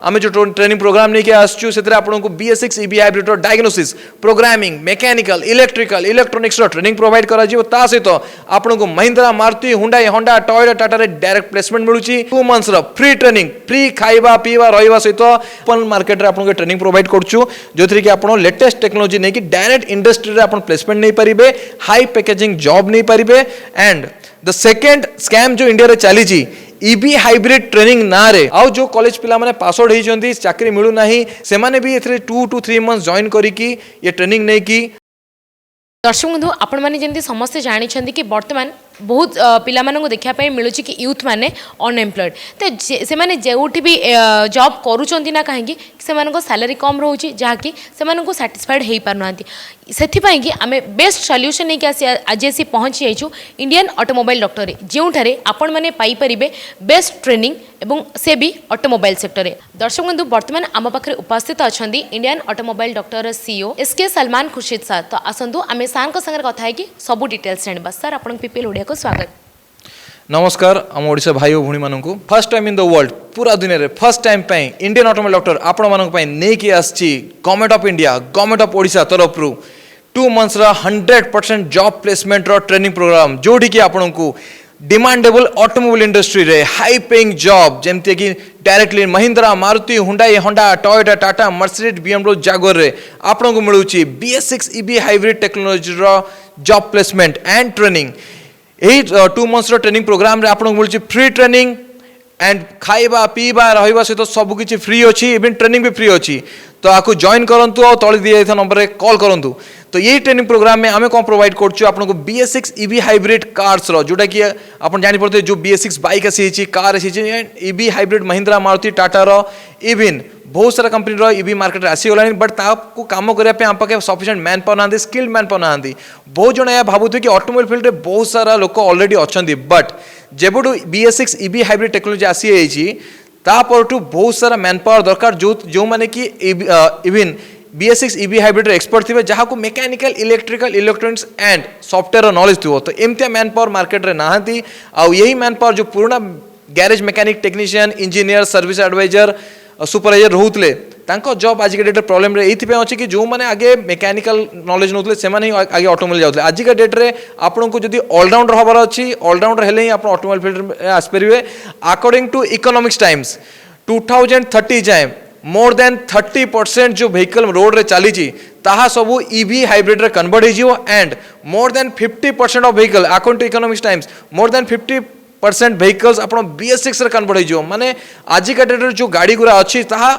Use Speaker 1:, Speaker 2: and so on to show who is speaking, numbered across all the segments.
Speaker 1: आम जो training programme नहीं आसचु से आपको BS6 EB hybrid diagnosis programming mechanical electrical electronics training provide करा ता सहित आपको Mahindra Maruti Hyundai Honda Toyota Tata रे डायरेक्ट प्लेसमेंट मिलूँ 2 मंथ्स फ्री ट्रेनिंग फ्री खाइबा पीवा रहिबा सहित ओपन मार्केट रे आपको ट्रेनिंग प्रोवाइड करछु जो थी कि आप लेटेस्ट टेक्नोलॉजी नहीं कि डायरेक्ट इंडस्ट्री रे आप प्लेसमेंट नहीं पारिबे हाई पैकेजिंग जॉब नहीं पारिबे एंड द सेकेंड स्कैम जो इंडिया रे चली EB हाइब्रिड ट्रेनिंग ना रे आउ जो कॉलेज पिला माने पास आउट होइचंती चाकरी मिलू नाही से माने भी एथरे 2 to 3 मंथ्स जॉइन करी की ये ट्रेनिंग नहीं की।
Speaker 2: दर्शक बंधु आपण माने जेंती समस्त जानि छंती कि वर्तमान बहुत पिला मानक देखा पाई मिलूँ कि यूथ माने अनएम्प्लॉयड तो से माने जेउठी भी जॉब करूचंती ना कहीं से सैलरी कम रोची जहाँकि से सैटिस्फाइड हो पारना से कि आम बेस्ट सल्यूशन नहीं कि आज आसी पहुँची जाइछू इंडियन ऑटोमोबाइल डॉक्टर जोठारे आपण मैंने पाइपर बेस्ट ट्रेनिंग एवं से भी ऑटोमोबाइल सेक्टर में। दर्शक बंधु वर्तमान आम पाखे उपस्थित अच्छा Indian automobile doctor CEO SK Salman Khurshid sir तो आसतु आम सार संगे कथा है सब डिटेल्स जाना सर आप PPL ओडिया को स्वागत।
Speaker 1: नमस्कार आम ओडिशा भाई और भूणी मानू first time in the world पूरा दुनिया रे first time Indian automobile doctor आपण मानक नहीं कि आसी government of India government of Odisha तरफ 2 मंथ्स 100% जॉब प्लेसमेंट रो ट्रेनिंग प्रोग्राम जोड़ी कि आपण को डिमांडेबल ऑटोमोबाइल इंडस्ट्री रे हाई पेइंग जॉब जमते कि directly Mahindra Maruti Hyundai Honda Toyota Tata Mercedes BMW Jaguar रे आपण को मिलूँ BS6 EB hybrid technology row job placement and training यही 2 मंथ्स ट्रेनिंग प्रोग्राम रे आपको मिलूँ फ्री ट्रेनिंग एंड खाइबा पीबा रहिबा सहित सब किछि फ्री अछि इवन ट्रेनिंग भी फ्री अछि तो आपको जॉइन करंतु और तळे दिया था नंबर रे कॉल करंतु। तो यही ट्रेनिंग प्रोग्राम में आम कौन प्रोवाइड करछु आपको BS6 EB हाइब्रिड कार्स रो जोटा कि आप जानि पड़ते जो BS6 बाइक आसी कार आसी EB हाइब्रिड महिंद्रा मारुति टाटा रो इवन बहुत सारा कंपनी रो EB मार्केट रे आसी गलानी बट ताको काम करिया पे आम पाके सफिशिएंट मैन पावर नांदी स्किल्ड मैन पावर नांदी बहुत जण या भाबुथि कि ऑटोमोबाइल फील्ड रे बहुत सारा लोक ऑलरेडी अछंती बट जेबडू BS6 EB हाइब्रिड टेक्नोलॉजी आसी आइछि तापरटू बहुत सारा मैन पावर दरकार जो माने कि even BS6 EB hybrid expert थे जहाँ को mechanical electrical electronics and software knowledge थी तो एमती मैन पावर मार्केट रे नहांती आउ यही मैन पावर जो पुराना garage mechanic technician engineer service advisor supervisor रोते जॉब आज के डेट प्रोब्लेम ये कि जो मैंने आगे मैकेनिकल नॉलेज नौते से आगे ऑटोमोबाइल जाते आज का डेट रे आपको जब ऑलराउंडर हबार अच्छी ऑलराउंडर हेले ही आप ऑटोमोबाइल फील्ड में आसपारे अकॉर्डिंग टू इकोनॉमिक्स टाइम्स 2030 जाए मोर देन 30% जो व्हीकल रोड रे चली ताहा सबू EB हाइब्रिड रे कन्वर्ट हो and more than 50% of vehicle according to Economics Times more than 50% vehicles आप BS6 रे कन्वर्ट हो माने आज का डेट जो गाड़ी गुरा अच्छी ताहा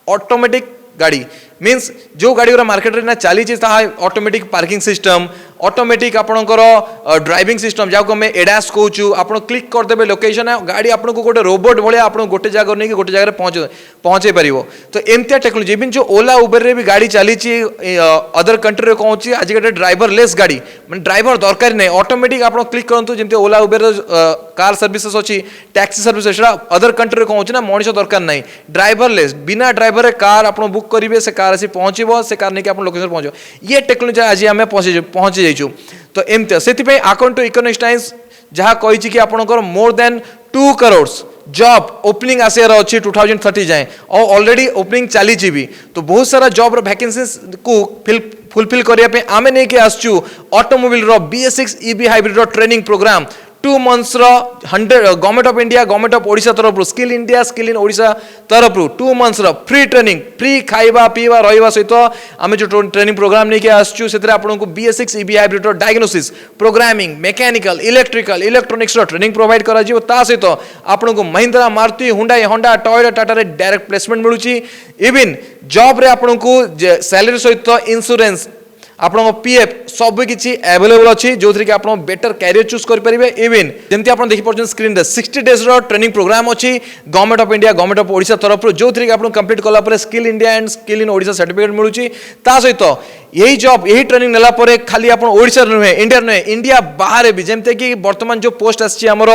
Speaker 1: ऑटोमेटिक गाड़ी मीन्स जो गाड़ी गुरा मार्केट रे ना चली ऑटोमेटिक पार्किंग सिस्टम ऑटोमेटिक आपणकर ड्राइविंग सिस्टम जहाँ आम एडास कहूँ आप क्लिक करदे लोकेशन गाड़ी आपको गोटे रोबोट भाया आप गोटे जगह नहीं गोटे जगह पहुँचे पार तो एमती टेक्नोलॉजी इवन जो ओला उबर रे भी गाड़ी चली अदर कंट्री रे कहूँ आज के ड्राइवर लेस गाड़ी मैंने ड्राइवर दरकार नहीं ऑटोमेटिक आप क्लिक करूँ जमी ओला उबर कार सर्विसेस अच्छी टैक्सी सर्विसेस अदर कंट्री रे कहूँ ना मनीष दरकार नहीं ड्राइवर लेस बिना ड्राइवर कार आप बुक करेंगे से कार आसी पहुँचो से कार नहीं आप लोकेशन पहुँचो ये टेक्नोलॉजी आज आम पहुँची तो एमती से अकॉर्डिंग टू इकोनॉमिक्स टाइम्स जहाँ कही कि आपंकर मोर देन 2 करोड़ जॉब ओपनिंग आसार अच्छी 2030 जाए और ऑलरेडी ओपनिंग चली भी तो बहुत सारा जॉब वैकेंसीज को फुलफिल करने आम नहीं कि आसचु automobile BS6 EB hybrid training program 2 months 100 government of India government of Odisha तरफ skill India skill in Odisha तरफ 2 मंथ्स फ्री ट्रेनिंग फ्री खाइबा पीवा रहिबा सहित आम जो ट्रेनिंग प्रोग्राम नहीं आसचु से आपको BS6 EB hybrid diagnosis programming mechanical electrical electronics training provide करा सहित आपको Mahindra Maruti Hyundai Honda Toyota Tata रे डायरेक्ट प्लेसमेंट मिलूँ इवन जॉब रे आपको सैलरी सहित इंश्योरेंस आपन PF सब किसी अवेलेबल अच्छी जो थी कि आप बेटर कैरियर चूज करेंगे इवन जमी आप देखी पार्टी स्क्रीन 60 डेज ट्रेनिंग प्रोग्राम अच्छी government of India government of Odisha तरफ जो थी कि आप कंप्लीट कला skill India and skill in Odisha certificate मिलूँ सहित यही जॉब यही ट्रेनिंग नेला परे खाली आप ओडिशा नुहे इंडिया नुहे इंडिया बाहर भी जमते कि वर्तमान जो पोस्ट आमर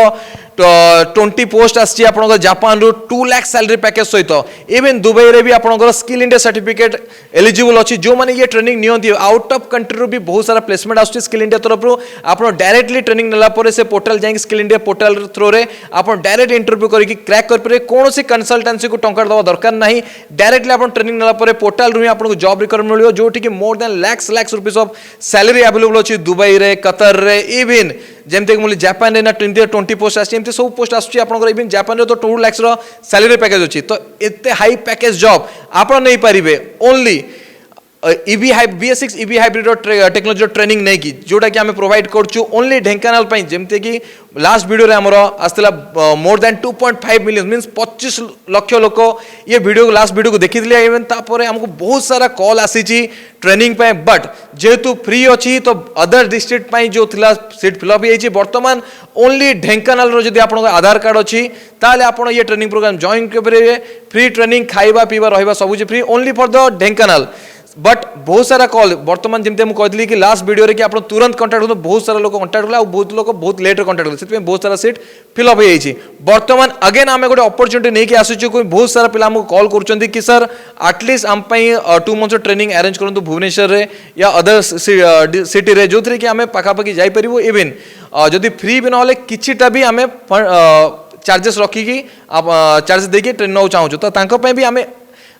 Speaker 1: 20 पोस्ट आसी जापान रु 2 लाख सैलरी पैकेज सहित इवन दुबई रे भी आप स्किल इंडिया सर्टिफिकेट एलिजिबल अच्छी जो मैंने ये ट्रेनिंग नियंती आउट ऑफ कंट्री भी बहुत सारा प्लेसमेंट आसुची स्किल इंडिया तरफ आप डायरेक्टली ट्रेनिंग नेला परे से पोर्टल जाई स्किल इंडिया पोर्टल थ्रो रे आप डायरेक्ट इंटरव्यू करके क्रैक कर पारे कौन सी कंसल्टेंसी को टंका दवा दरकार नहीं डायरेक्टली आप ट्रेनिंग नेला परे पोर्टल रु आपको जॉब रिक्वायरमेंट मिलियो जोठी कि more then lakh rupees of salary available अछि दुबई रे कतर रे इवन जेमते कि जापान रे ना 20 पोस्ट आछि एमते सब पोस्ट आछि आपन इवन जापान रे तो 2 लाख रो सैलरी पैकेज अछि तो एते हाई पैकेज जॉब आप नहीं पारिबे only EV BS6 EV hybrid technology training नहीं की जोटा कि आम प्रोवाइड करछु ओनली ढेंकानाल पई जेमते कि लास्ट वीडियो रे हमर आस्तिला more than 2.5 million means 25 lakh लोक ये वीडियो लास्ट वीडियो को देखि दिले इवन तापर हमको बहुत सारा कॉल आसी छी ट्रेनिंग पे बट जेहेतु फ्री अछि तो अदर डिस्ट्रिक्ट पई जो थिला सीट फिल अप होई छी वर्तमान ओनली ढेंकानाल रो जदी आपन आधार कार्ड अछि ताले आपन ये ट्रेनिंग प्रोग्राम जॉइन करबे फ्री ट्रेनिंग खाइबा पीबा रहइबा सब कुछ free only for the Dhenkanal but बहुत सारा कॉल वर्तमान जमते हम कहली कि लास्ट वीडियो रे कि आप तुरंत कांटेक्ट हो बहुत सारा लोक कांटेक्ट होला बहुत लोक बहुत लेट कांटेक्ट होला से बहुत सारा सीट फिल अप हो जाई वर्तमान अगेन आमे गोटे अपॉर्चुनिटी नहीं कि आसुछु कोई बहुत सारा पिला हमको कॉल करचंदी कि सर एटलीस्ट आम पई 2 मंथ्स ट्रेनिंग अरेंज करंतु भुवनेश्वर रे या अदर सिटी रे जोथरे कि आमे पाखा पाखी जाई परिबो इवन जदी फ्री भी न होले किछिटा भी आमे चार्जेस रखी कि चार्ज देके ट्रेन नौ चाहू तो तांको पई भी आमे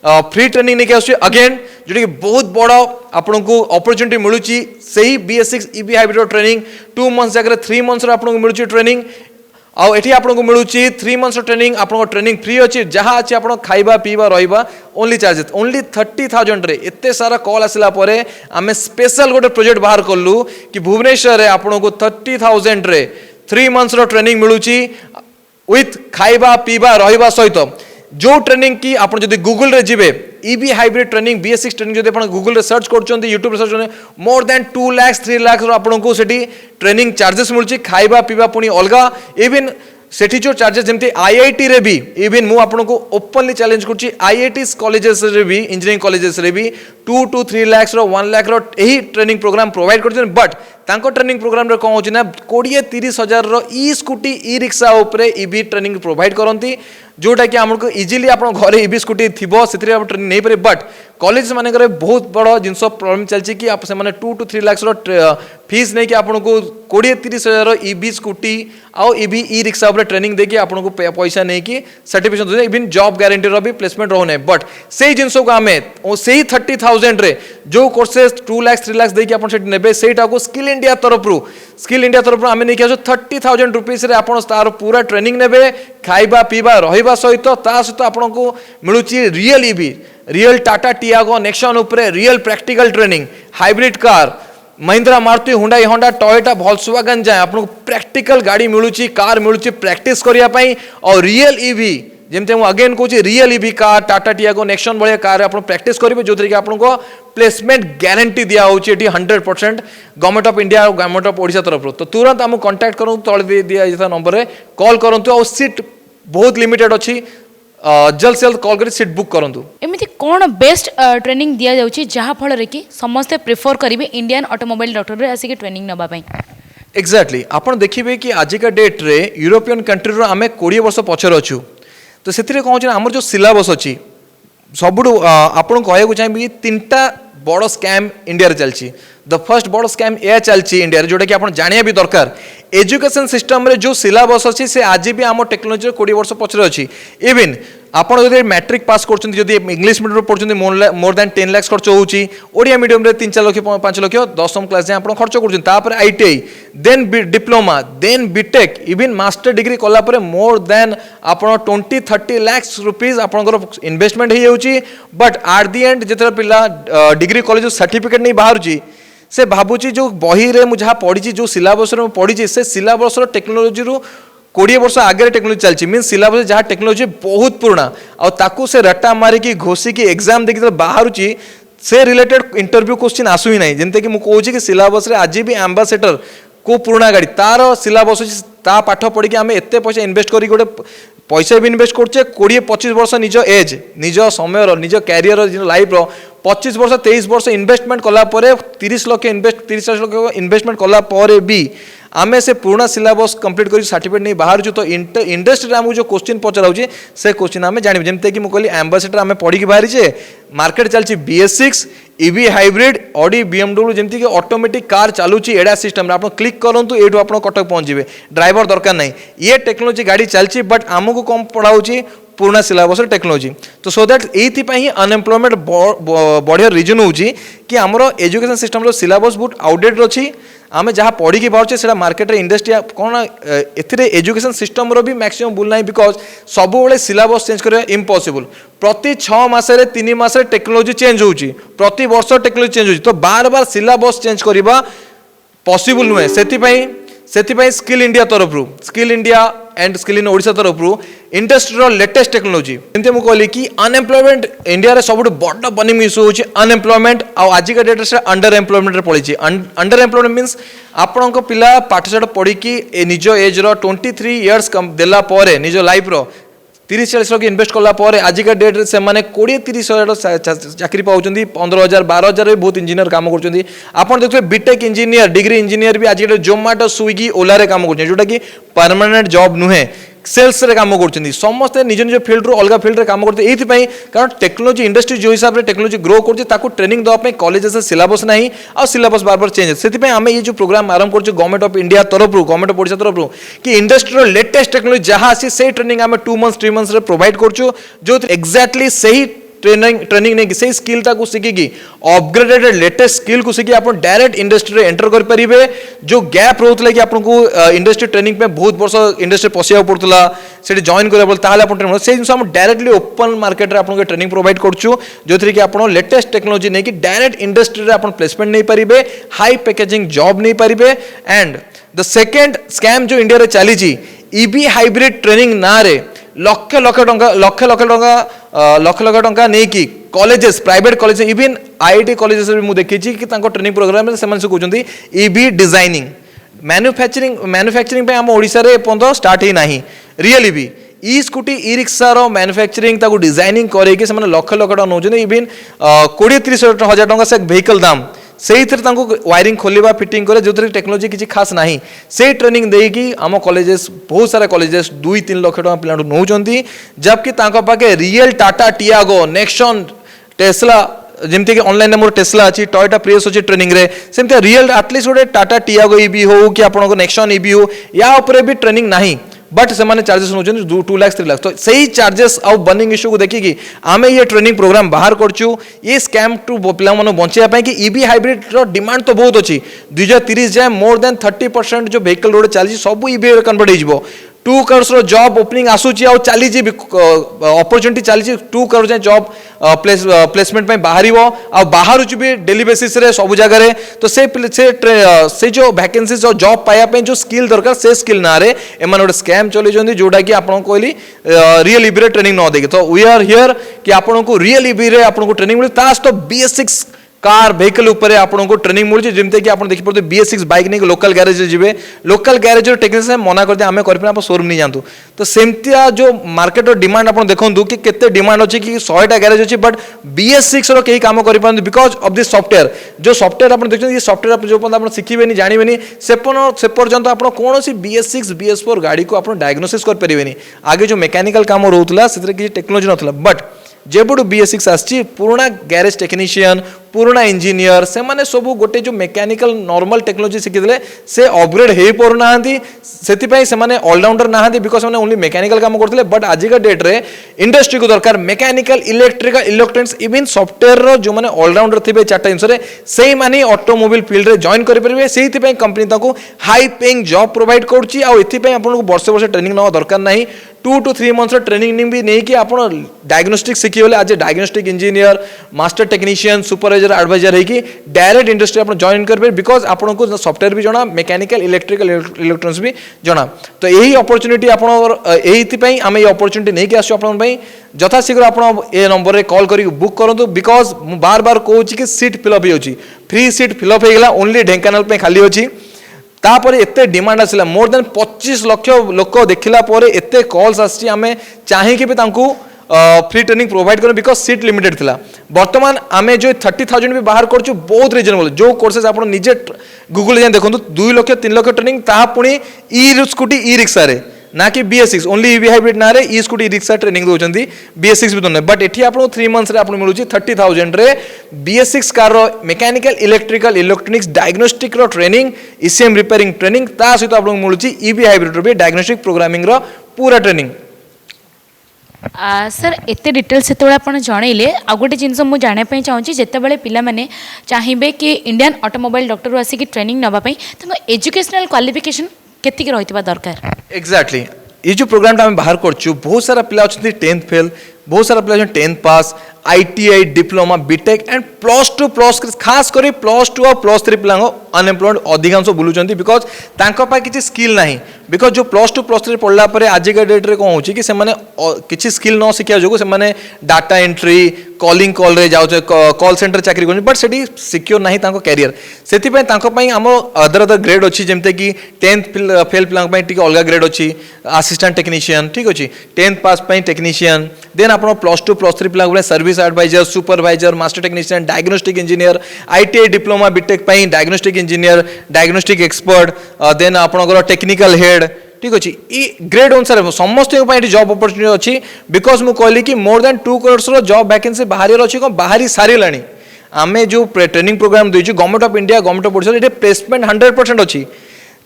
Speaker 1: फ्री ट्रेनिंग नहीं आस अगेन जोटा कि बहुत बड़ा आपन को अपॉर्चुनिटी मिलूँ से BS6 EV hybrid training 2 months जगह 3 मंथ्स आपको मिलूँ ट्रेनिंग आठी आपको मिलूँ 3 मंथ्स ट्रेनिंग आपको ट्रेनिंग फ्री अच्छी जहाँ अच्छी आप खाइबा पीवा रहा ओनली चार्जेस ओनली 30,000 रे एते सारा कॉल आसला परे आमे स्पेशल गोटे प्रोजेक्ट बाहर कलु कि भुवनेश्वर रे आपको 30,000 रे 3 मंथ्स रो ट्रेनिंग मिलूँ विथ खाइबा पीवा रहा सहित जो ट्रेनिंग की आप गूगल रे जिबे EV hybrid training BS6 training जब आप गूगल रे सर्च कर यूट्यूब रे सर्च कर मोर देन 2 लाख 3 लाख आपको सेठी ट्रेनिंग चार्जेस मिलूँ खाइबा पीवा पुणी अलग इवन सेठी जो चार्जेस जमती IIT रे भी इवन मु आपको ओपनली चैलेंज करछि IIT कॉलेजेस रे भी इंजीनियरिंग कॉलेजेस रे भी 2 to 3 लाख 1 लाख यही ट्रेनिंग प्रोग्राम प्रोवाइड करछन बट तांको ट्रेनिंग प्रोग्राम रे कोन होछि ना 20-30 हजार रो ई स्कूटी ई रिक्शा ऊपर ईवी ट्रेनिंग प्रोवाइड करंती जोटा कि हमको इजीली आप घरे ईवी स्कूटी थिबो सेतरे आप ट्रेनिंग नहीं पारे बट कॉलेज माने करे बहुत बड़ जिंस प्रॉब्लम चलछि कि आप से माने 2 to 3 लाख रो फीस नहीं कि आपको 20-30 हजार ईवी स्कूटी आउ ईवी ई रिक्शा ऊपर ट्रेनिंग देके आपको पैसा नहीं कि सर्टिफिकेशन दे इवन जॉब गारंटी रो भी प्लेसमेंट रहने बट सेही जिंस को आमे सेही 30,000 रे जो कोर्सेस 2 लाख 3 लाख देके आपन सेट नेबे सेटा को स्किल इंडिया तरफ आमे नहीं कि 30,000 रुपीस रे आपन तार पूरा ट्रेनिंग नेबे खाइबा पीबा रहिबा सहित ता सहित आपनको मिलुची real EV real Tata Tiago Nexon ऊपर real practical training hybrid car Mahindra Maruti Hyundai Honda Toyota Volkswagen जाए आपको प्रैक्टिकल गाड़ी मिलूची कार मिलूची प्रैक्टिस करिया पई और रियल ईवी जेमते हम अगेन कहूँ real EV car Tata Tiago Nexon भाया कार आप प्रैक्टिस करेंगे जो कि आपको प्लेसमेंट गारंटी दिया होची 100% गवर्नमेंट ऑफ इंडिया और गवर्नमेंट ऑफ ओडिशा तरफ तो तुरंत आमको कांटेक्ट करूँ तले दिया नंबर रे कॉल करूँ और सीट बहुत लिमिटेड अच्छी जल्द से जल्द कॉल कर सीट बुक करूँ
Speaker 2: एमती कौन बेस्ट ट्रेनिंग दिया जाउची जहाँ फल कि समस्ते प्रिफर करेंगे इंडियन ऑटोमोबाइल डॉक्टर आसिक ट्रेनिंग नापी
Speaker 1: एक्जाक्टली आप देखिए कि आजिका डेट रे यूरोपियन कंट्री रो आमे 20 वर्ष पछर अच्छू तो से कौन आमर जो सिलेबस अच्छी सब आपन कहूँ चाहिए 3टा बड़ स्कैम इंडिया चलती द फर्स्ट बड़ स्कैम यह चलती इंडिया जोटा कि आप जानिया भी दरकार एजुकेशन सिस्टम रे जो सिलेबस अच्छी से आज भी आम टेक्नोलोजी 20 वर्ष पछर अच्छी इवन आपड़ जब मैट्रिक पास कर इंग्लिश मीडियम पढ़ुं मोर देन 10 लाख खर्च होची ओडिया मीडियम रे 3-4 लाख 5 लाख 10वीं क्लास जाए आप खर्च कर ITI then diploma then BTech even master degree कला मोर देन आप 20-30 लाख रुपीज आपंकर इन्वेस्टमेंट हो जाऊँगी बट एट दी एंड जिते पिला डिग्री कॉलेज सर्टिफिकेट नहीं बाहर से भावुची जो बही रे मुझे पढ़ी जो सिलेबस पढ़ी से सिलेबस टेक्नोलोजी 20 वर्ष आगे टेक्नोलोजी चलती मीन सिलेबस जहाँ टेक्नोलोजी बहुत पुराना और ताकू से रट्टा मारिकी घोषिकी एग्जाम देखिए बाहर से रिलेटेड इंटरव्यू क्वेश्चन आसू ही ना जमते कि मुझे कि सिलेबस आज भी एम्बासेडर को पुराना गाड़ी तार सिलेबस अच्छी ता पाठ पढ़ी आम एत पैसा इन्वेस्ट करी गोटे पैसा भी इन्वेस्ट करचे 20-25 वर्ष निज एज निज समय निज कैरियर लाइफ 25 वर्ष 23 वर्ष इन्वेस्टमेंट कला 30 लाख इन्वेस्टमेंट कला भी आमे से पुराना सिलेबस कंप्लीट कर सर्टिफिकेट नहीं बाहर तो इंडस्ट्री आमको जो क्वेश्चन पचरा से क्वेश्चन आम जान जमते कि कहली एम्बासेडर आम पढ़ी बाहरी मार्केट चलती BS6 EV hybrid Audi BMW जमती कि ऑटोमेटिक कार चलुची एडा सिस्टम आप क्लिक करूँ ये आप कटक पहुँचे ड्राइवर दरकार नहीं ये टेक्नोलोजी गाड़ी चलती बट आमको कम पढ़ाऊँगी पुराना सिलेबस टेक्नोलोजी तो सो दैट ये अनएम्प्लॉयमेंट बढ़िया रिजन हूँ कि आमर एजुकेशन सिस्टम सिलेबस बहुत आउटडेटेड अच्छी आम जहाँ पढ़ी पार्चे से मार्केट इंडस्ट्री कौन एजुकेशन सिस्टम रो भी मैक्सिमम भूल ना बिकज सब सिलेबस चेंज करा इम्पॉसिबल प्रति 6 मासरे 3 मासरे टेक्नोलोजी चेंज होची प्रति वर्ष टेक्नोलोजी चेंज होची तो बार बार सिलेबस चेंज करवा पॉसिबल नुहे से स्किल इंडिया तरफ skill India and skill in Odisha तरफ इंडस्ट्री लेटेस्ट टेक्नोलोजी जमी मुझे कहली कि अनएम्प्लॉयमेंट इंडिया रे सब बड़ बर्निंग इश्यू होची अनएम्प्लॉयमेंट आजिका डेट से अंडर एम्प्लॉयमेंट पड़ी अंडर एम्प्लॉयमेंट मीन्स आपण पिला पाठशाठ पढ़ी निज एज रो 23 इयर्स देला परे निज लाइफ रो 30-40 लाख इन्वेस्ट कला आजिका डेट्रे से 20-30 हजार चाकरी पाँच 15,000-12,000 भी बहुत इंजीनियर काम कर आपड़ देखिए बीटेक इंजीनियर डिग्री इंजीनियर भी आज जोमाटो स्विगी ओला काम कर जोटा कि परमानेंट जॉब नुहे सेल्स रे काम कर समस्ते निज निज फील्ड रू अलग फील्ड रे काम करते ये कारण टेक्नोलोजी इंडस्ट्री जो हिसाब से टेक्नोलोजी ग्रो कर ट्रेनिंग देवाई कॉलेज सिलेबस ना आ सिलेबस बार बार चेंज से आम ये जो प्रोग्राम आरंभ कर गवर्नमेंट ऑफ इंडिया तरफ गवर्नमेंट ऑफ ओडिशा तरफ कि इंडस्ट्री लेटेस्ट टेक्नोलोजी जहाँ आसी से ट्रेनिंग आम 2 मंथ्स 3 मंथ्स प्रोवाइड करूँ जो एक्जाक्टली सही ट्रेनिंग नहीं से स्किल ताकू सिखिकी अपग्रेडेड लेटेस्ट स्किल को सिखी आप डायरेक्ट इंडस्ट्री एंटर करेंगे जो गैप रोला कि आपको इंडस्ट्री ट्रेनिंग में बहुत वर्ष इंडस्ट्री पशिया पड़ूला से जॉइन करेंगे से जिन डायरेक्टली ओपन मार्केट में आपको ट्रेनिंग प्रोवाइड करूँ जो थी कि आप लेटेस्ट टेक्नोलोजी नहीं कि डायरेक्ट इंडस्ट्री में आप प्लेसमेंट नहीं पारे हाई पैकेजिंग जॉब नहीं पारे एंड द सेकेंड स्कैम जो इंडिया चली ईवी हाइब्रिड ट्रेनिंग ना रे लक्ष टंका नहीं कि colleges private college even IIT colleges भी मुझे देखी कि ट्रेनिंग प्रोग्राम से कहते ईवी डिजाइनिंग मैन्युफैक्चरिंग पे आम ओडिशा रे एपर्यंत स्टार्ट ही नहीं रियल ईवी ई स्कूटी ई रिक्सा रो मैन्युफैक्चरिंग ताको डिजाइनिंग करके से लक्ष टका नौ इवन 20-30 हजार टका से व्हीकल दाम से वायरिंग खोलिबा फिटिंग करे जो टेक्नोलोजी किसी खास नहीं से ट्रेनिंग देकी आम कॉलेजेस बहुत सारा कॉलेजेस 2-3 लाख टका पिला नौ जबकि पाखे real Tata Tiago Nexon Tesla जमती कि ऑनलाइन मोर टेस्ला अच्छी टोयोटा प्रियस अच्छी ट्रेनिंग रे सेमती रियल एटलिस्ट गोटे टाटा टियागो ईवी हो कि आपको नेक्सॉन ईवी हो या ऊपर भी ट्रेनिंग नहीं बट से चार्जेस नौ 2 लाख 3 लाख तो सही चार्जेस आउ बर्निंग इश्यू को देखिए आम ये ट्रेनिंग प्रोग्राम बाहर करूँ ये स्कैम टू पिला बचाई कि ईवी हाइब्रिड रो डिमांड तो बहुत अच्छी 2030 जाए मोर देन 30% जो व्हीकल रोड चली सब ईवी कन्वर्ट हो 2 करोड़ जॉब ओपनिंग आसूची आ चली अपॉर्चुनिटी चली 2 करोड़ जाए जॉब प्लेसमेंट बाहर बाहर भी डेली बेसिस रे सब जगह तो से जो वैकेंसी जो जॉब पाइबा जो स्किल दरकार से स्किल ना रे एम गोटे स्कैम चलते जोटा कि आपको कहली रियल ईवी रे ट्रेनिंग न देगी तो वी आर हियर कि आपको रियल ईवी रे आपको ट्रेनिंग मिले ता तो BS6 कार व्हीकल ऊपर आपको ट्रेनिंग मिलूँ जमती कि आप देखिए BS6 बाइक नहीं लोकल गैरेज जी लोकल गैरेज टेक्नीशियन मना करते आम कर शोरूम नहीं जातु तो सेमती जो मार्केट डिमांड आप देखो कि केते डिमांड अच्छी कि 100टा गैरेज अच्छी बट BS6 रो कहीं काम कर बिकज ऑफ दिस सॉफ्टवेयर जो सॉफ्टवेयर आप देखते ये सॉफ्टवेयर जो आप शिखे जानवे से पर्यंत आप कौन BS6 BS4 गाड़ी को आप डायग्नोसिस करें आगे जो मेकानिकल काम रोला से किसी टेक्नोलोजी नाला बट जेबुडू BS6 आसी पुराना गैरेज टेक्नीशियन पुराना इंजीनियर से माने सब गोटे जो मेकानिकल नॉर्मल टेक्नोलोजी शिखिले से अपग्रेड हो पारना से ऑलराउंडर ना बिकज मैंने ओनली मेकानिकल काम करते बट आजिका डेट रे इंडस्ट्री को दरकार mechanical electrical electronics even software जो मैंने ऑलराउंडर थे 4टा जिनसे से माने ऑटोमोबाइल फील्ड रे जॉइन करेंगे से company high paying job provide करुच्ची आपको वर्ष वर्ष ट्रेनिंग ना दरकार नहीं 2 to 3 मंथ्स ट्रेनिंग भी नहीं कि आप डायग्नोस्टिक शिखिगले आज diagnostic engineer master technician supervisor advisor है कि डायरेक्ट इंडस्ट्री आप जॉइन करेंगे बिकज आपको सॉफ्टवेयर भी जना मेकानिकल इलेक्ट्रिकल इलेक्ट्रॉनिक्स भी जना तो यही अपॉर्चुनिटी आप आम ये अपॉर्चुनिटी नहीं कि आसो यथाशीघ्र आप ये नंबर रे कॉल कर बुक करूँ बिकज बार बार कहूँ कि सीट फिलअप हो फ्री सीट फिलअप होगा ओनली ढेंकानाल पे खाली अच्छी तापर एते डिमांड आसला मोर देन 25 लाख लोक देखला परे एते कॉल्स आसी आमे चाहिए भी तांकू फ्री ट्रेनिंग प्रोवाइड कर बिकज सीट लिमिटेड थिला वर्तमान आमे जो 30,000 भी बाहर करछु बहुत रिजनेबल जो कोर्सेस आप निजे गूगल जान देखो 2 लाख 3 लाख ट्रेनिंग ता पुणी ई स्कूटी ई रिक्सा रे ना कि BS6 ओनली EV हाइब्रिड ना रे ई स्कूटी रिक्शा ट्रेनिंग दउचंती BS6 भी दोने बट एठी आपन 3 मंथ्स रे आपन मिलुची 30,000 रे BS6 कार रो मैकेनिकल इलेक्ट्रिकल इलेक्ट्रॉनिक्स डायग्नोस्टिक रो ट्रेनिंग ECM रिपेयरिंग ट्रेनिंग ता सहित आपन मिलुची EV हाइब्रिड रो भी डायग्नोस्टिक प्रोग्रामिंग रो पूरा ट्रेनिंग
Speaker 2: सर एते डिटेल्स सेतबेले आपण जनइले आ गोटे जिनस मु जाने पई चाहूची जेतेबेले पिला माने चाहिबे कि इंडियन ऑटोमोबाइल डॉक्टर आसी कि ट्रेनिंग नबा पई तंग एजुकेशनल क्वालिफिकेशन केति कि रहितबा दरकार
Speaker 1: एग्जैक्टली ये जो प्रोग्राम आम बाहर करछु बहुत सारा पिला अच्छे 10th फेल बहुत सारा पिला 10th pass ITI diploma BTech and +2 खास करी +2 और +3 पिला अनएम्प्लॉयड अधिकांश बुलूचंती बिकॉज तांको पा किछि स्किल नाही बिकॉज जो +2 +3 पढ़ला परे आज के डेट रे कोन होची कि से माने किछि स्किल न सिखिया जोगो से माने डाटा एंट्री कॉलिंग कॉल रे जाउ कॉल सेंटर चाकरी कोन बट सेठी सिक्योर नाही तांको कैरियर सेति पय तांको पय हम अदर ग्रेड अछि जेमते कि 10th फेल पिला पय टिके अलगा ग्रेड अछि असिस्टेंट टेक्नीशियन ठीक अछि 10th पास पय टेक्नीशियन देन आपण +2 +3 पिला गुले service advisor supervisor master technician diagnostic engineer ITI diploma BTech पय diagnostic engineer diagnostic expert then आपनकर टेक्निकल हेड ठीक अच्छे ई ग्रेड अनुसार समस्त जॉब अपॉर्चुनिटी अच्छी बिकॉज मु कहली कि more than 2 crore job vacancy बाहर अच्छी कौन बाहरी सारे आमे जो ट्रेनिंग प्रोग्राम देछु government of India government of Odisha ये प्लेसमेंट 100% अच्छी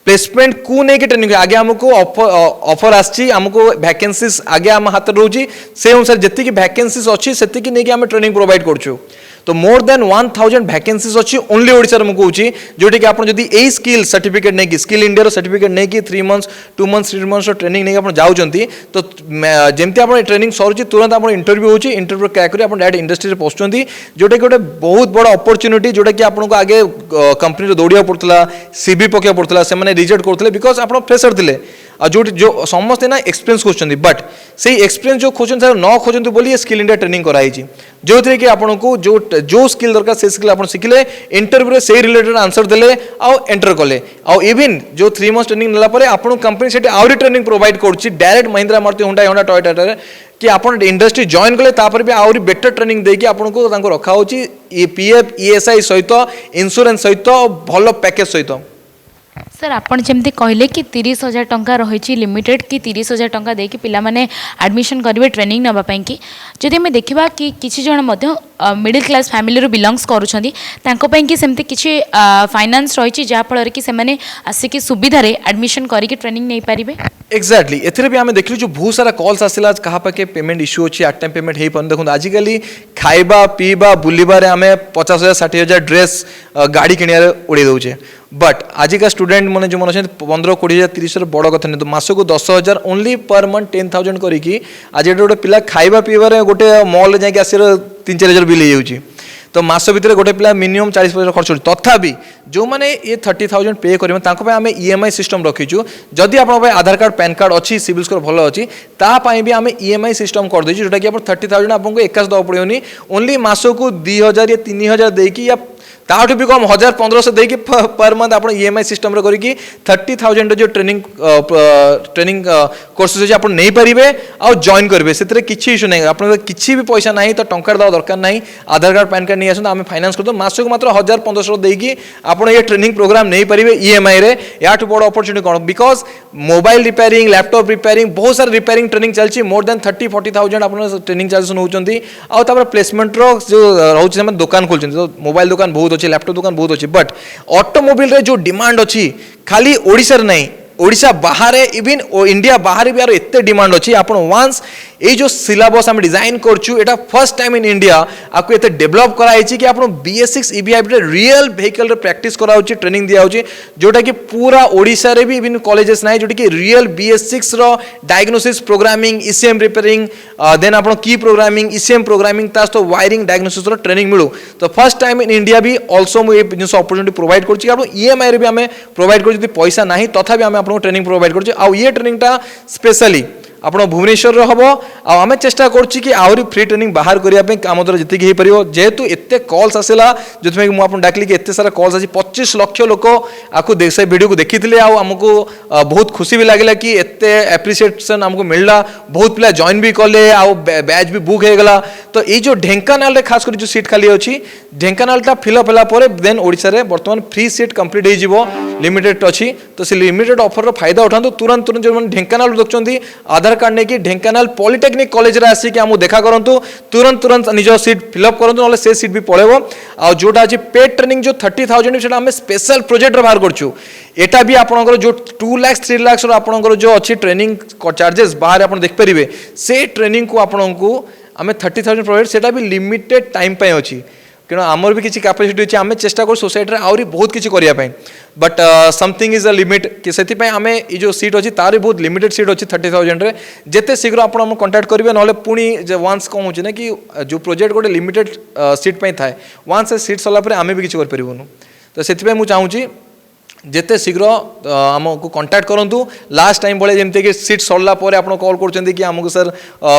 Speaker 1: प्लेसमेंट को नहीं ट्रेनिंग आगे हमको ऑफर आछि हमको वैकेंसीज आगे आम हाथ रोची से अनुसार जी वैकेंसीज अच्छी से नहीं ट्रेनिंग प्रोवाइड करछु तो मोर देन 1000 वैकेंसीज अच्छी ओनली ओडिशा रे कहूँ जोटी कि आपन जदी ए स्किल सर्टिफिकेट नहीं स्किल इंडिया सर्टिफिकेट नहीं 3 मंथ्स 2 मंथ्स 3 मंथ्स ट्रेनिंग नहीं आप जाउचंती तो जेमती आप ट्रेनिंग सरुची तुरंत आप इंटरव्यू होची इंटरव्यू क्रैक करी आप डायरेक्ट इंडस्ट्री रे पहुंचुंती जोटा कि गोटे बहुत बड़ अपॉर्चुनिटी जोटा कि आपको आगे कंपनी रे दौड़िया पड़ता CV पकया पड़ता से माने रिजेक्ट करथले बिकॉज आप फ्रेशर थिले जो जो समस्ते ना एक्सपीरियंस खोजते बट से एक्सपीरियंस जो खोजते न खोजते बोली स्किल इंडिया ट्रेनिंग कराई जो थे कि आपको जो स्किल दरकार से स्किल आप शिखिले इंटरव्यू से रिलेटेड आंसर देले आउ एंटर कले आउ इवन जो 3 मंथ्स ट्रेनिंग नेला परे आपन कंपनी सेठी आउरी ट्रेनिंग प्रोवाइड करछि direct Mahindra Maruti Honda Toyota रे कि आपन इंडस्ट्री जॉइन कले तापर भी आउरी बेटर ट्रेनिंग देकी आपनको तांको रखा होछि PF ESI सहित इंश्योरेंस सहित भलो पैकेज सहित
Speaker 2: सर आपन जेमती कहले कि 30,000 टंका रही लिमिटेड कि 30,000 टंका देकी पिला माने एडमिशन करिवे ट्रेनिंग नबा पई कि जदि हमें देखिबा कि किछि जण मध्य मिडिल क्लास फैमिली रो बिलोंग्स करूछंदी तांको पई कि सेमती किछि फाइनेंस रही जा फल कि से माने आसिकी सुविधा रे एडमिशन करी कि ट्रेनिंग नै पारिबे
Speaker 1: एक्जाक्टली एथरे भी आमे देखलु जो बहुत सारा कॉल्स आसिला कहा पाके पेमेंट इश्यू अछि एट टाइम पेमेंट हे पन देखु आजिकली खाइबा पीबा बुलिबा रे आमे 50,000 60,000 ड्रेस गाड़ी किनिया रे उड़ी दउचे बट आजिका स्टूडेंट मैंने जो मन 15 20,000 30,000 बड़ कथा नहीं तो मासक 10,000 ओनली पर मंथ 10,000 करी आज गोटे पिला खाइबा पीबार गोटे मॉल जाकि आसर 3-4,000 बिल हो तो मास भितर गोटे पिला मिनिमम 40,000 खर्च तथापि जो मैंने ये 30,000 पे करें आम EMI सिस्टम रखीचु जदि आप आधार कार्ड पैन कार्ड अच्छी सिविल स्कोर भल अच्छी तापाई भी आम EMI सिस्टम कर देछु जोटा कि 30,000 आपको एकाश दवा पड़ोनी ओनली मासक 2,000 या 3,000 देकी या ताठू भी कम 1,000-1,500 देकी पर मंथ आप EMI सिस्टम रे करिकी 30,000 जो ट्रेनिंग कोर्सेस अच्छे आप नहीं पारे आउ जॉइन करेंगे से किसी इश्यू नहीं आप किसी भी पैसा ना तो टंका दवा दरकार नहीं आधार कार्ड पैन कार्ड नहीं आसते आम फाइनान्स कर मासक मात्र 1,000-1,500 देकी आप ये ट्रेनिंग प्रोग्राम नहीं पारे EMI रे याठू बड़ अपॉर्चुनिटी कौन because mobile repairing laptop repairing बहुत सारा रिपेयरिंग ट्रेनिंग चलती मोर देन 30,000-40,000 आप ट्रेनिंग चार्जेस नौकरी आउ प्लेसमेंट जो रोचे दुकान खोलते तो मोबाइल दुकान बहुत अच्छे लैपटॉप दुकान बहुत अच्छी बट ऑटोमोबाइल रे जो डिमांड अच्छी खाली ओडिशा रे नहीं ओडिशा बाहर इवन इंडिया बाहर भी यार एते डिमांड अच्छी आप वंस ये जो सिलेबस आम design करछु Etah first time in India आपको एते डेवलप कराई कि आप BS6 EV hybrid real vehicle रे प्रैक्टिस कराउची ट्रेनिंग दिया होची जोटा कि पूरा ओडिशा रे भी इवन कॉलेजेस नाही जोटा कि रियल BS6 रो diagnosis programming ECM repairing then आप की प्रोग्रामिंग ECM प्रोग्रामिंग तास तो वायरिंग डायग्नोसिस रो ट्रेनिंग मिलू तो फर्स्ट टाइम इन इंडिया भी ऑल्सो मुझे जिन अपॉर्चुनिटी प्रोवाइड करछि आप EMI रे भी आम प्रोवाइड कर पैसा नाही तथा भी आम आपको ट्रेनिंग प्रोवाइड करछि आ ये ट्रेनिंगटा स्पेशली ଆପଣ ଭୁବନେଶ୍ୱରରେ ହେବ ଆଉ ଆମେ ଚେଷ୍ଟା କରୁଛି କି ଆହୁରି ଫ୍ରି ଟ୍ରେନିଂ ବାହାର କରିବା ପାଇଁ ଆମ ଦ୍ୱାରା ଯେତିକି ହେଇପାରିବ ଯେହେତୁ ଏତେ କଲ୍ସ ଆସିଲା ଯେଉଁଥିପାଇଁ ମୁଁ ଆପଣ ଡାକିଲି କି ଏତେ ସାରା କଲ୍ସ ଆସି 25 ଲକ୍ଷ ଲୋକ ଆକୁ ସେ ଭିଡ଼ିଓକୁ ଦେଖିଥିଲେ ଆଉ ଆମକୁ ବହୁତ ଖୁସି ବି ଲାଗିଲା କି ଏତେ ଆପ୍ରିସିଏସନ୍ ଆମକୁ ମିଳିଲା ବହୁତ ପିଲା ଜଏନ୍ ବି କଲେ ଆଉ ବ୍ୟାଚ୍ ବି ବୁକ୍ ହେଇଗଲା ତ ଏଇ ଯେଉଁ ଢେଙ୍କାନାଳରେ ଖାସ କରି ଯେଉଁ ସିଟ୍ ଖାଲି ଅଛି ଢେଙ୍କାନାଳଟା ଫିଲ୍ଅପ୍ ହେଲା ପରେ ଦେନ୍ ଓଡ଼ିଶାରେ ବର୍ତ୍ତମାନ ଫ୍ରି ସିଟ୍ କମ୍ପ୍ଲିଟ୍ ହେଇଯିବ লিমিটেড অছি তো সে লিমিটেড অফর ফায়দা উঠান্তু তুরন্ত তুরন্ত যে ঢেঙ্কানাল দেখুন আধার কার্ড নেই ঢেঙ্কানাল পলিটেকনিক কলেজে আসিকি আমি দেখা করতু তুরন্ত তুরন্ত নিজ সিট ফিলअप করতু নহলে সে সিট বি পড়াইব আউটা আছে পেড ট্রেনিং যে 30,000 সেটা আমি স্পেশাল প্রোজেক্ট বাহার করছু এটা বি আপনার যে 2 লাখ 3 লাখ আপনার যে অছি ট্রেনিং চার্জেস বাহার আপনার দেখিপারে সে ট্রেনিং কু আপনার আমি 30,000 প্রোভাইড সেটা বি লিমিটেড টাইম পাই অছি ତେଣୁ ଆମର ବି କିଛି କାପାସିଟି ଅଛି ଆମେ ଚେଷ୍ଟା କରୁ ସୋସାଇଟିରେ ଆହୁରି ବହୁତ କିଛି କରିବା ପାଇଁ ବଟ୍ ସମଥିଙ୍ଗ ଇଜ୍ ଅ ଲିମିଟ୍ କି ସେଥିପାଇଁ ଆମେ ଏଇ ଯେଉଁ ସିଟ୍ ଅଛି ତାର ବହୁତ ଲିମିଟେଡ଼ ସିଟ୍ ଅଛି 30,000ରେ ଯେତେ ଶୀଘ୍ର ଆପଣ ଆମକୁ କଣ୍ଟାକ୍ଟ କରିବେ ନହେଲେ ପୁଣି ୱାନ୍ସ କ'ଣ ହେଉଛି ନା କି ଯେଉଁ ପ୍ରୋଜେକ୍ଟ ଗୋଟେ ଲିମିଟେଡ଼ ସିଟ୍ ପାଇଁ ଥାଏ ୱାନ୍ସ ସେ ସିଟ୍ ସରିଲା ପରେ ଆମେ ବି କିଛି କରିପାରିବୁନୁ ତ ସେଥିପାଇଁ ମୁଁ ଚାହୁଁଛି ଯେତେ ଶୀଘ୍ର ଆମକୁ କଣ୍ଟାକ୍ଟ କରନ୍ତୁ ଲାଷ୍ଟ ଟାଇମ୍ ଭଳିଆ ଯେମିତିକି ସିଟ୍ ସରିଲା ପରେ ଆପଣ କଲ୍ କରୁଛନ୍ତି କି ଆମକୁ ସାର୍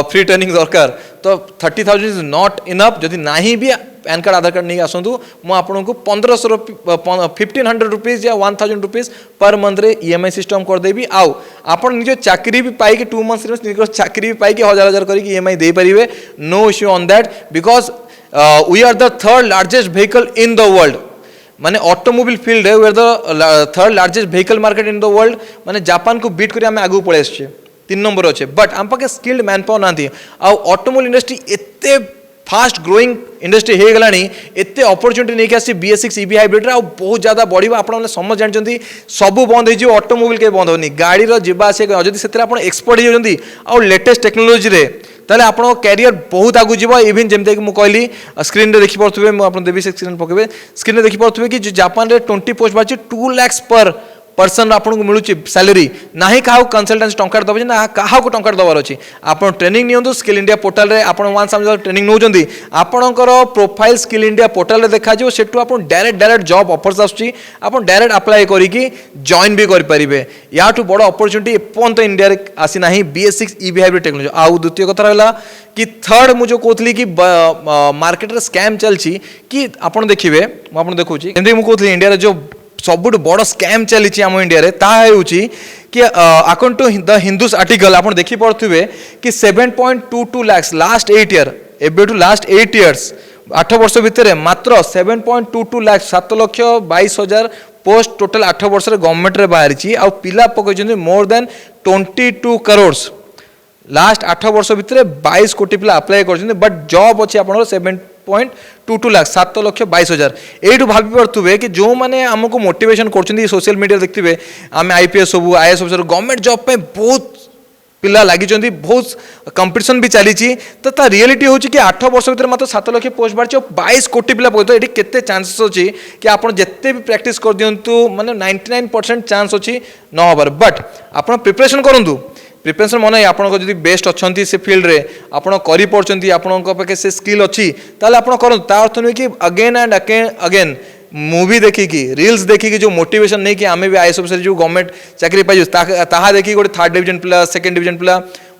Speaker 1: ଫ୍ରି ଟ୍ରେନିଂ ଦରକାର ତ 30,000 ଇଜ୍ ନଟ୍ ଇନଫ୍ ଯଦି ନାହିଁ ବି पैन कार्ड आधार कार्ड नहीं आसतु मुझे आपको 1,500 रुपीज या 1,000 रुपीज पर मंथ रे EMI सिस्टम करदेवी आउ आप निज चाकरी भी पाई 2 मंथ्स निज चाकरी भी पाई 1,000 करके EMI दे पारे no issue on that because we are the third largest vehicle in the world माने automobile field we are the third largest vehicle market in the world माने जापान को बीट करी आम आगू पड़े आसे 3 नंबर अच्छे बट आम पाखे स्किल्ड मैन पावर ना ऑटोमोबाइल इंडस्ट्री एते फास्ट ग्रोइंग इंडस्ट्री हो गलानी एते अपॉर्चुनिटी नहीं आसी BS6 EV हाइब्रिड रे बहुत ज्यादा बढ़िबा आपण समझ जानचंती सब बंद हो ऑटोमोबाइल के बंद होनी गाड़ी रो जीवा आसे जदी सेते आपण एक्सपर्ट हो जंती आ लेटेस्ट टेक्नोलॉजी रे ताले आपण कैरियर बहुत आगु जीवा इवन जेमते कि मु कहली स्क्रीन रे देखि परथुबे मु आपण देबी स्क्रीन पकेबे स्क्रीन रे देखि परथुबे कि जापान रे 20 पोस्ट बाची 2 लाख पर पर्सन आपको मिलूँ सैलरी ना क्या कनसल्टेंसी टंका दबे ना क्या टंका दबार अच्छी आप ट्रेनिंग नियंतु स्किल इंडिया पोर्टाल रे आप ट्रेनिंग नौकरी आपणकर प्रोफाइल स्किल इंडिया पोर्टाल रे देखा सेठू आप डायरेक्ट जॉब ऑफर्स आसूँ आप डायरेक्ट अप्लाई करके जॉइन भी करेंगे या बड़ अपॉर्चुनिटी एपर्यंत इंडिया रे आसी ना BS6 EV हाइब्रिड टेक्नोलॉजी आउ द्वितीय कथा रहा कि थर्ड मुझे कहती कि मार्केट स्कैम चलती कि आप देखिए मुझे देखूँ कहती इंडिया रे जो सबुठ बड़ स्कैम चली आम इंडिया रे कि according to the Hindu's article आप देखी पड़े कि 7.22 लाख लास्ट 8 ईयर एबे टू लास्ट 8 इयर्स 8 वर्ष भितर मात्र 7.22 लाख 7,22,000 पोस्ट टोटल 8 वर्ष गवर्नमेंट रे बाहरी आ पिला पकड़ मोर देन 22 करोड़ लास्ट 8 वर्ष भितर 22 कोटी पिला अप्लाई कर बट जॉब अच्छी आप 7.22 लाख 7,22,000 यू भावी पड़े कि जो मैंने आमको मोटिवेशन कर सोशल मीडिया देखते आम IPS सब IAS अफिसर गवर्नमेंट जॉब पे बहुत पिला लगी बहुत कंपटीशन भी चली तो रियलिटी हूँ कि 8 वर्ष भर मात्र 7 लाख पोस्ट बाहर 22 कोटी पिला पकड़ ये केते चांसेस अच्छी कि आप जिते भी प्रैक्टिस कर दिंतु माने 99% चांस अच्छी न होबार बट आप प्रिपरेशन करूँ प्रिपरेशन मन आपको जब बेस्ट अच्छा से फिल्ड रे आपड़ कर आपके से स्किल अच्छी ताल आप अर्थ नुहे कि अगेन एंड अगेन मूवी देखिकी रील्स देखिकी जो मोटिवेशन नहीं कि आम भी IAS ऑफिसर जो गवर्नमेंट चाकरी पाई ताहा देखिए गोटे 3rd डिवीजन पिला 2nd डिवीजन पिला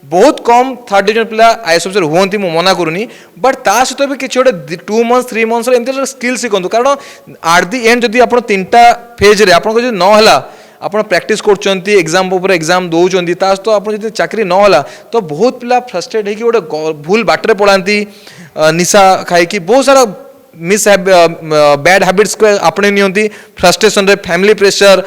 Speaker 1: बहुत कम 3rd डिवीजन पिला IAS ऑफिसर हुंती मु मना करूनी बट ता सहित भी किसी गोटे 2 मंथ्स 3 मंथ्स एमती स्किल शिखु कारण एट द एंड जब आप 3टा फेज रे आपको जो नहला आप प्रैक्टिस कर एग्जाम उपर एग्जाम दौरान तो आप चाकरी नहला तो बहुत पिला फ्रस्ट्रेट होगी गोटे भूल बाटर पड़ाती निशा खाई बहुत सारा मिस बैड हैबिट्स को आपणे नियंती फ्रस्ट्रेशन रे फैमिली प्रेशर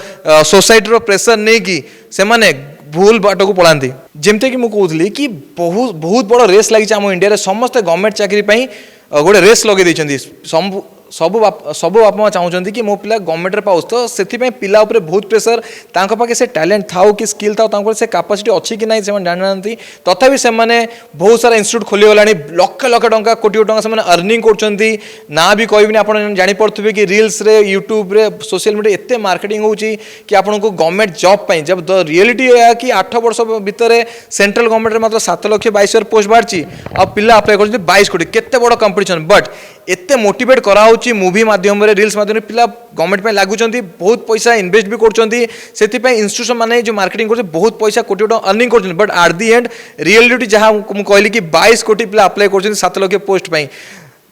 Speaker 1: सोसाइटी रो प्रेशर नहीं कि से माने भूल बाट को पड़ाती जमते कि मुझे कहली कि बहुत बहुत बड़ रेस लगी आम इंडिया रे समस्त गवर्नमेंट चाकरी गोटे रेस लगे सब बापा माँ चाहते कि मो पिला गवर्नमेंट रे पाउस तो से पिला उपरे बहुत प्रेशर पाखे से टैलेंट थाउ कि स्किल थाउ से कैपेसिटी अच्छी कि नहीं से जाना तथापि से बहुत सारा इंस्टीट्यूट खोलीगला लक्ष लक्ष टंका कोटी टंका से अर्निंग कर ना भी कहबी आप जापे कि रील्स रे यूट्यूब रे सोशल मीडिया एत मार्केटिंग होची कि आपको गवर्नमेंट जॉब पाई जब द रियलिटी है कि 8 वर्ष भितर सेंट्रल गवर्नमेंट मात्र 7,22,000 पोस्ट बाहर आ पिला अप्लाई कर 22 कोटी केते बड़ कंपटीशन बट एत मोटिवेट कराऊँच मूवी मध्यम रिल्स माध्यम पिला गवर्नमेंट में लगुच बहुत पैसा इन्वेस्ट भी कर इंस्टीट्यूशन मैंने जो मार्केटिंग कर बहुत पैसा कोटी अर्निंग कर but at the end reality जहाँ मुझे कहली कि 22 कोटी पिला अप्लाई कर 7 लाख पोस्ट पर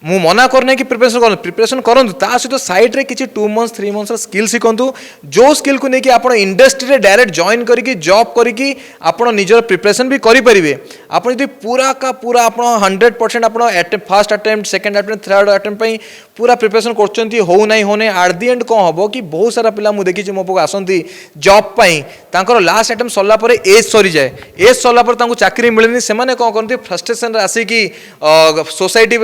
Speaker 1: मु मना करना कि प्रिपरेशन करूँ ता सहित साइड रे किसी 2 मंथ्स 3 मंथ्स स्किल शिखु जो स्किल को लेकिन आप इंडस्ट्री रे डायरेक्ट जॉइन करके जॉब करके आप निजर प्रिपरेशन भी करेंगे आप पूरा का पूरा आप 100% आप first attempt second attempt third attempt पूरा प्रिपरेशन कर हो ना आट दि एंड कौन हम कि बहुत सारा पिला मुझे देखी मो पाक आसती जॉब पर लास्ट अटेम्प्ट सरला एज सरी जाए एज सरला चाकरी मिलनी से कौन करते फ्रस्ट्रेशन आसिकी सोसाइटी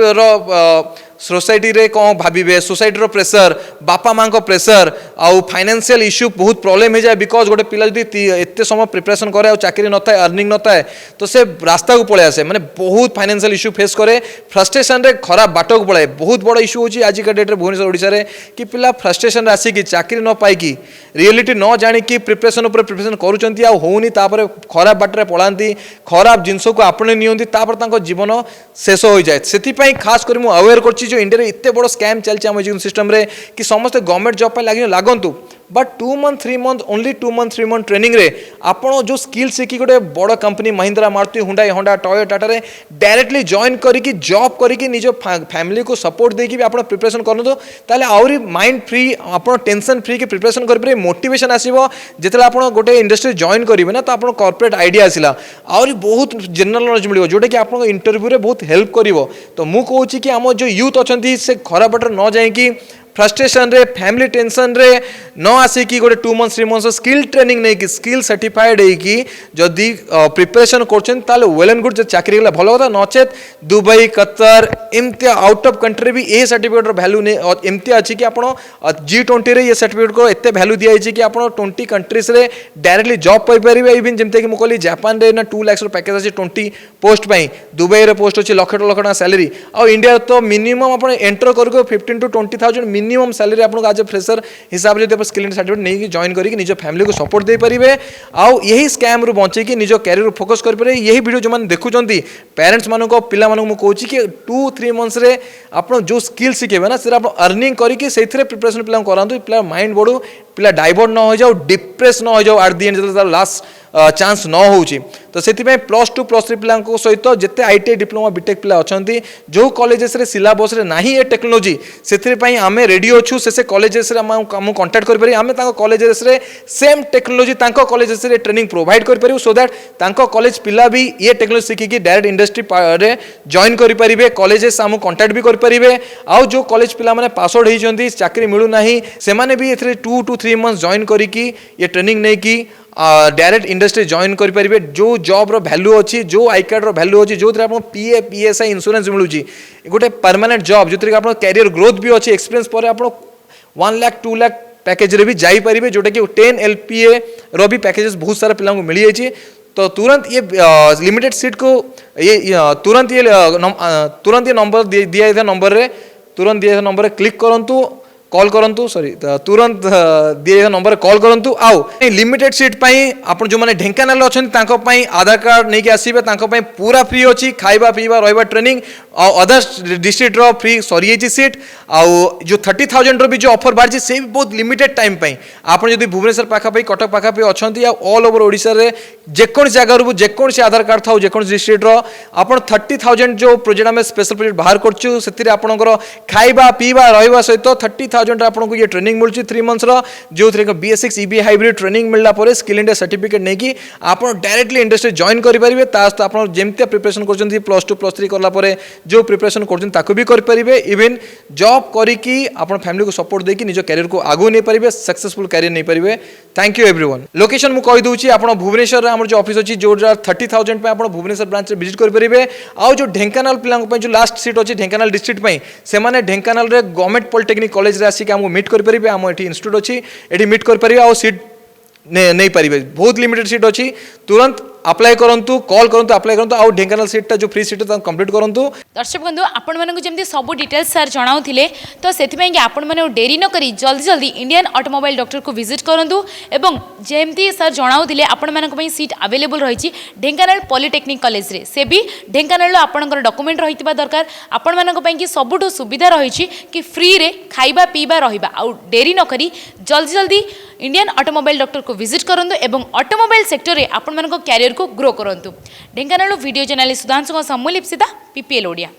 Speaker 1: सोसाइटी रे कौन भावे सोसाइटी प्रेसर बापा माँ प्रेसर आउ फाइनेंशियल इश्यू बहुत प्रॉब्लम हो जाए बिकज गोटे पिला जब एत समय प्रिपरेशन करे चाकरी न था अर्निंग न था तो से रास्ता को पलि आसे माने बहुत फाइनेंशियल इश्यू फेस करे फ्रस्ट्रेशन रे खराब बाट को पलाए बहुत बड़ इश्यू होची आज का डेट रे भुवनेश्वर ओडिशा रे कि पिला फ्रस्ट्रेशन रे आसिकी चाकरी न पाइकी रियलिटी न जानिकी प्रिपरेशन उपर प्रिपरेशन करूचंती आ होउनी तापर खराब बाट रे पलांती खराब जिंस को आपणे नियंती तापर तांको जीवन शेष हो जाए सेति पई खास करी मु अवेयर करची जो इंडिया रे एते बड़ स्कैम चलछि हम एजुकेशन सिस्टम रे कि समस्त गवर्नमेंट जॉब पे लागंतु but 2 month 3 month only 2 month 3 month training रे आपण जो स्किल सीखी गोटे बड़ company Mahindra Maruti Hyundai Honda Toyota रे डायरेक्टली जॉइन करिकी जॉब करिकी निज फैमिली को सपोर्ट देकी भी आपण प्रिपरेशन करनो ताले आउरी माइंड फ्री आपण टेंशन फ्री के प्रिपरेशन करबे मोटिवेशन आसीबो जेतला आपण गोटे इंडस्ट्री जॉइन करिवे ना तो आपण कॉर्पोरेट आइडिया आसिला आउरी बहुत जनरल नॉलेज मिलियो जोटा कि आपण इंटरव्यू रे बहुत हेल्प करिवो तो मु कहूची कि हम जो यूथ अछंती से खराब बाटर न जाए कि फ्रस्ट्रेशन रे फैमिली टेंशन रे न आसिकी गोटे 2 मंथ 3 मंथ स्किल ट्रेनिंग नहीं कि स्किल सर्टिफाइड होगी जदि प्रिपरेशन कर वेल एंड गुड चाकरी गला भल कथा नचेत दुबई कतर एमती आउट ऑफ कंट्री भी ये सर्टिफिकेट वैल्यू नहीं एमती अच्छी कि आप G20 रे ये सर्टिफिकेट को एत वैल्यू दिखाई कि आप 20 कंट्रीज रे डायरेक्टली जॉब पाइपर इवन जमती कि मुझे जापान रे ना 2 लाख पैकेज अच्छे 20 पोस्ट पर दुबई रे पोस्ट अच्छी लक्ष टका सैलरी आ इंडिया तो मिनिमम आप एंटर कर 15 to 20,000 मिनिमम सैलरी आपको आज फ्रेशर हिसाब से स्किल सर्टिफिकेट नहीं जॉइन करके निज फैमिली को सपोर्ट दे पारे आउ यही स्कैम रु बचेकी निज कैरियर फोकस करेंगे यही वीडियो जो मैंने देखुं पेरेंट्स मान पिला मुझे कहूँ कि 2-3 मंथ्स रे आप जो स्किल शिखेबे ना से अर्निंग करके से प्रिपरेशन पिला करातु पिला माइंड बढ़ू पिला डाइवर्ट न हो जाओ डिप्रेस न हो जाओ आट दि एंड जो लास्ट चांस न हो तो से +2 +3 पिला सहित जिते ITI डिप्लोमा बीटेक पिला अच्छा जो कॉलेजेस रे सिलेबस रे नाही ये टेक्नोलॉजी से आम रेडी अच्छु से कॉलेजेस आम कंटाक्ट करें आम कॉलेजेस रे सेम टेक्नोलॉजी कॉलेजेस रे ट्रेनिंग प्रोवाइड कर सो दैट कॉलेज पिला भी ये टेक्नोलॉजी शिखिकी डायरेक्ट इंडस्ट्री रे जॉइन करेंगे कॉलेजेस आम कंटाक्ट भी करेंगे आउ जो कॉलेज पिला माने पास आउट होती चाकरी मिलूना से भी 2 to 3 मंथ्स जॉइन करिकी ये ट्रेनिंग नहीं कि डायरेक्ट इंडस्ट्री जॉइन करेंगे जो जॉब रो वैल्यू अच्छी जो आई कार्ड रो वैल्यू अच्छी जो आप PF PSI इंश्योरेंस मिलूँ गोटे परमानेंट जॉब जो आप कैरियर ग्रोथ भी अच्छी एक्सपीरियंस पर आप 1 लाख 2 लाख पैकेज रे भी जापरेंगे जोटा कि 10 LPA रो भी पैकेजेस बहुत सारा पिला मिल जाए तो तुरंत ये लिमिटेड सीट को ये तुरंत ये नंबर दिया था नंबर रे तुरंत दिया नंबर क्लिक करंतु कॉल करंतु सॉरी तुरंत दिए नंबर कॉल करंतु आउ लिमिटेड सीट पाई आप जो मैंने ढेंकानाल अच्छा आधार कार्ड नहीं आसवे पूरा फ्री अच्छी खाइबा पीवा रहा ट्रेनिंग अदर डिस्ट्रिक्ट रो फ्री सरी सीट आउ जो 30,000 भी जो ऑफर बाहर से भी बहुत लिमिटेड टाइम पाई आप जो भुवनेश्वर पाखापी कटक पाखापी अच्छा ऑल ओवर ओडिशा रे जेकोसी जगार जेकोसी आधार कार्ड था जेकोसी डिस्ट्रिक्ट रो आप 30,000 जो प्रोजेक्ट आम स्पेशल प्रोजेक्ट बाहर करछु से आपंकर खाइबा पीवा रहा सहित 30,000 आपको ये ट्रेनिंग मिलूँ 3 मंथ्स जो BS6 EBA हाइब्रिड ट्रेनिंग मिलला पर स्किल इंडिया सर्टिफिकेट नहीं कि आप डायरेक्टली इंडस्ट्री जॉइन करेंगे सहित आप जमी प्रिपरेशन कर +2 +3 कलापर जो प्रिपरेशन कर भी करेंगे इवन जॉब करके आप फैमिली को सपोर्ट देकी निज कैरियर को आगू नहीं पारे सक्सेसफुल कैरियर नहीं पारे थैंक यू एवरीवन लोकेशन मुझे कहीदे आप भुवनेश्वर आम जो ऑफिस अच्छी जो 30,000 आप भुवनेश्वर ब्रांच विजिट करेंगे आउ जो ढेंकानाल पिला जो लास्ट सीट अच्छी ढेंकानाल डिस्ट्रिक्ट से ढेंकानाल गवर्नमेंट पॉलिटेक्निक कॉलेज आसिक आमको मीट करेंगे आम ये इंस्टीट्यूट अच्छी ये मीट करेंगे आउ सीट नहीं पारे बहुत लिमिटेड सीट अच्छी तुरंत अप्लाई करंतु कॉल करंतु अप्लाई करंतु आउ ढेंकानाल सीट जो फ्री सीट कंप्लीट करंतु
Speaker 2: दर्शक बंधु आपण मानक जमती सब डिटेल्स सर जनाउथिले तो सेथिପାଇଁ कि आपण माने डेरी न करी जल्दी जल्दी इंडियन ऑटोमोबाइल डॉक्टर को विजिट करंतु एवं जेमती सर जनाउथिले आपण मानक पई सीट अवेलेबल रहिछि ढेंकानाल पॉलिटेक्निक कॉलेज रे से भी ढेंकानाल आपणकर डॉक्यूमेंट रहितबा दरकार आपण मानक पई कि सबुठो सुविधा रहिछि कि फ्री रे खाइबा पीबा रहिबा आउ डेरी न करी जल्दी जल्दी इंडियन ऑटोमोबाइल डॉक्टर को विजिट करंतु एवं ऑटोमोबाइल सेक्टर रे आपण मानक कैरियर को ग्रो करंतु ढेंकानाल वीडियो जर्नलिस्ट सुधांशु समूह लिप्सिता पीपीएल ओडिया।